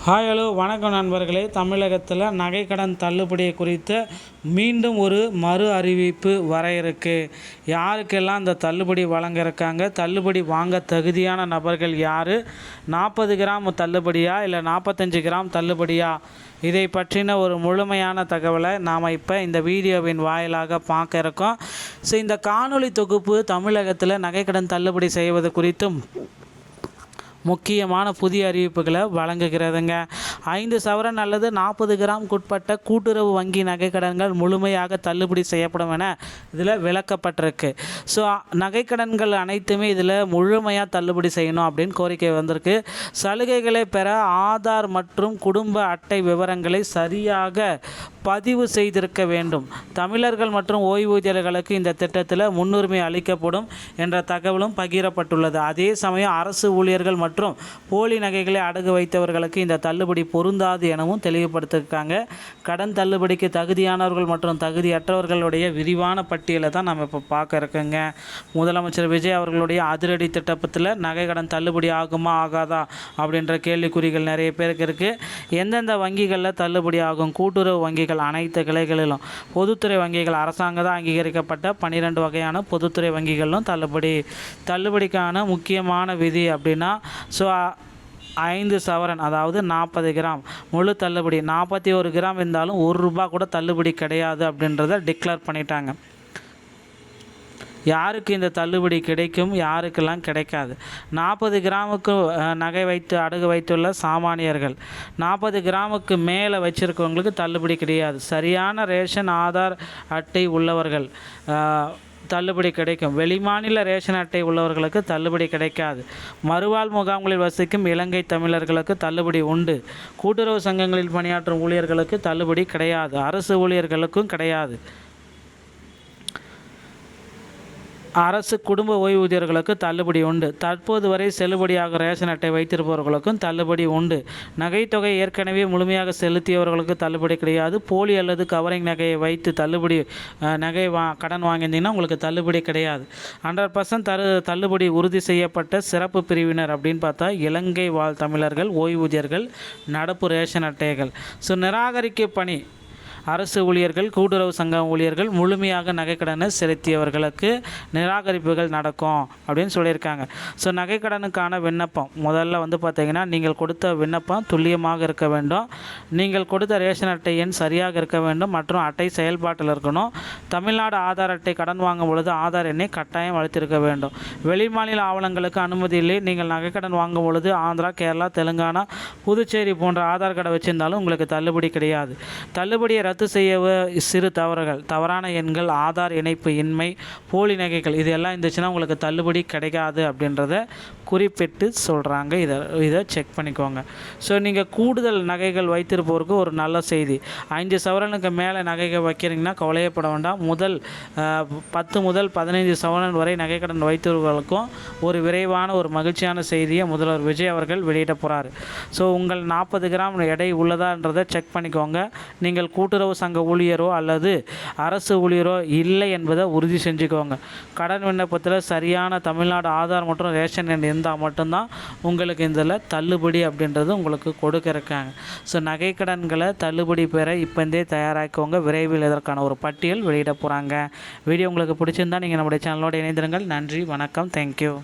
Hello வணக்கம் நண்பர்களே. தமிழகத்தில் நகைக்கடன் தள்ளுபடி குறித்த மீண்டும் ஒரு மறு அறிவிப்பு வர இருக்கு. யாருக்கெல்லாம் இந்த தள்ளுபடி வழங்க இருக்காங்க, தள்ளுபடி வாங்க தகுதியான நபர்கள் யார், 40 கிராம் தள்ளுபடியா இல்லை 45 கிராம் தள்ளுபடியா, இதை பற்றின ஒரு முழுமையான தகவலை நாம் இப்போ இந்த வீடியோவின் வாயிலாக பார்க்க இருக்கோம். ஸோ இந்த காணொளி தொகுப்பு தமிழகத்தில் நகைக்கடன் தள்ளுபடி செய்வது குறித்தும் முக்கியமான புதிய அறிவிப்புகளை வழங்குகிறதுங்க. 5 சவரன் அல்லது 40 கிராமுக்குட்பட்ட கூட்டுறவு வங்கி நகைக்கடன்கள் முழுமையாக தள்ளுபடி செய்யப்படும் என இதில் விளக்கப்பட்டிருக்கு. ஸோ நகைக்கடன்கள் அனைத்துமே இதில் முழுமையாக தள்ளுபடி செய்யணும் அப்படின்னு கோரிக்கை வந்திருக்கு. சலுகைகளை பெற ஆதார் மற்றும் குடும்ப அட்டை விவரங்களை சரியாக பதிவு செய்திருக்க வேண்டும். தமிழர்கள் மற்றும் ஓய்வூதியர்களுக்கு இந்த திட்டத்தில் முன்னுரிமை அளிக்கப்படும் என்ற தகவலும் பகிரப்பட்டுள்ளது. அதே சமயம் அரசு ஊழியர்கள் மற்றும் போலி நகைகளை அடகு வைத்தவர்களுக்கு இந்த தள்ளுபடி பொருந்தாது எனவும் தெளிவுபடுத்தியிருக்காங்க. கடன் தள்ளுபடிக்கு தகுதியானவர்கள் மற்றும் தகுதியற்றவர்களுடைய விரிவான பட்டியலை தான் நம்ம இப்போ பார்க்க இருக்கோங்க. முதலமைச்சர் விஜய் அவர்களுடைய அதிரடி திட்டத்தில் நகை கடன் தள்ளுபடி ஆகுமா ஆகாதா அப்படின்ற கேள்விக்குறிகள் நிறைய பேருக்கு இருக்குது. எந்தெந்த வங்கிகளில் தள்ளுபடி ஆகும்? கூட்டுறவு வங்கிகள் அனைத்து கிளைகளிலும், பொதுத்துறை வங்கிகள் அரசாங்கத்தால் அங்கீகரிக்கப்பட்ட 12 வகையான பொதுத்துறை வங்கிகளிலும் தள்ளுபடிக்கான முக்கியமான விதி அப்படின்னா 5 சவரன் அதாவது 40 கிராம் முழு தள்ளுபடி. 41 கிராம் இருந்தாலும் ₹1 கூட தள்ளுபடி கிடையாது அப்படின்றத டிக்ளேர் பண்ணிட்டாங்க. யாருக்கு இந்த தள்ளுபடி கிடைக்கும், யாருக்கெல்லாம் கிடைக்காது? 40 கிராமுக்கு நகை வைத்து அடகு வைத்துள்ள சாமானியர்கள், 40 கிராமுக்கு மேலே வச்சுருக்கவங்களுக்கு தள்ளுபடி கிடையாது. சரியான ரேஷன் ஆதார் அட்டை உள்ளவர்கள் தள்ளுபடி கிடைக்கும். வெளிமாநில ரேஷன் அட்டை உள்ளவர்களுக்கு தள்ளுபடி கிடைக்காது. மறுவாழ் முகாம்களில் வசிக்கும் இலங்கை தமிழர்களுக்கு தள்ளுபடி உண்டு. கூட்டுறவு சங்கங்களில் பணியாற்றும் ஊழியர்களுக்கு தள்ளுபடி கிடையாது. அரசு ஊழியர்களுக்கும் கிடையாது. அரசு குடும்ப ஓய்வூதியர்களுக்கு தள்ளுபடி உண்டு. தற்போது வரை செல்லுபடியாக ரேஷன் அட்டை வைத்திருப்பவர்களுக்கும் தள்ளுபடி உண்டு. நகைத்தொகை ஏற்கனவே முழுமையாக செலுத்தியவர்களுக்கு தள்ளுபடி கிடையாது. போலி அல்லது கவரிங் நகையை வைத்து கடன் வாங்கியிருந்தீங்கன்னா உங்களுக்கு தள்ளுபடி கிடையாது. 100% தள்ளுபடி உறுதி செய்யப்பட்ட சிறப்பு பிரிவினர் அப்படின்னு பார்த்தா இலங்கை வாழ் தமிழர்கள், ஓய்வூதியர்கள், நடப்பு ரேஷன் அட்டைகள். ஸோ நிராகரிக்க பணி அரசு ஊழியர்கள், கூட்டுறவு சங்க ஊழியர்கள், முழுமையாக நகைக்கடனை செலுத்தியவர்களுக்கு நிராகரிப்புகள் நடக்கும் அப்படின்னு சொல்லியிருக்காங்க. ஸோ நகைக்கடனுக்கான விண்ணப்பம் முதல்ல பார்த்திங்கன்னா நீங்கள் கொடுத்த விண்ணப்பம் துல்லியமாக இருக்க வேண்டும். நீங்கள் கொடுத்த ரேஷன் அட்டை எண் சரியாக இருக்க வேண்டும் மற்றும் அட்டை செயல்பாட்டில் இருக்கணும். தமிழ்நாடு ஆதார் அட்டை கடன் வாங்கும் பொழுது ஆதார் எண்ணை கட்டாயம் அளித்திருக்க வேண்டும். வெளிமாநில ஆவணங்களுக்கு அனுமதி இல்லை. நீங்கள் நகைக்கடன் வாங்கும் பொழுது ஆந்திரா, கேரளா, தெலுங்கானா, புதுச்சேரி போன்ற ஆதார் கார்டை வச்சிருந்தாலும் உங்களுக்கு தள்ளுபடி கிடையாது. தள்ளுபடியை ரத்து செய்ய சிறு தவறுகள், தவறான எண்கள், ஆதார் இணைப்பு இன்மை, போலி நகைகள் இது எல்லாம் இருந்துச்சுன்னா உங்களுக்கு தள்ளுபடி கிடைக்காது அப்படின்றத குறிப்பிட்டு சொல்கிறாங்க. இதை செக் பண்ணிக்கோங்க. ஸோ நீங்கள் கூடுதல் நகைகள் வைத்திருப்பவருக்கு ஒரு நல்ல செய்தி. 5 சவரனுக்கு மேலே நகைகள் வைக்கிறீங்கன்னா கவலையப்பட வேண்டாம். 10 முதல் 15 சவரன் வரை நகைக்கடன் வைத்திருப்பவர்களுக்கும் ஒரு விரைவான ஒரு மகிழ்ச்சியான செய்தியை முதல்வர் விஜய் அவர்கள் வெளியிட போகிறார். ஸோ உங்கள் 40 கிராம் எடை உள்ளதான்றதை செக் பண்ணிக்கோங்க. நீங்கள் கூட்டுறவு சங்க ஊழியரோ அல்லது அரசு ஊழியரோ இல்லை என்பதை உறுதி செஞ்சுக்கோங்க. கடன் விண்ணப்பத்தில் சரியான தமிழ்நாடு ஆதார் மற்றும் ரேஷன் எண் இருந்தால் மட்டும்தான் உங்களுக்கு இதில் தள்ளுபடி அப்படின்றது உங்களுக்கு கொடுக்க இருக்காங்க. ஸோ நகைக்கடன்களை தள்ளுபடி பெற இப்போந்தே தயாராக்கோங்க. விரைவில் இதற்கான ஒரு பட்டியல் வெளியிட போகிறாங்க. வீடியோ உங்களுக்கு பிடிச்சிருந்தால் நீங்கள் நம்முடைய சேனலோடு இணைந்திருங்கள். நன்றி, வணக்கம், தேங்க்யூ.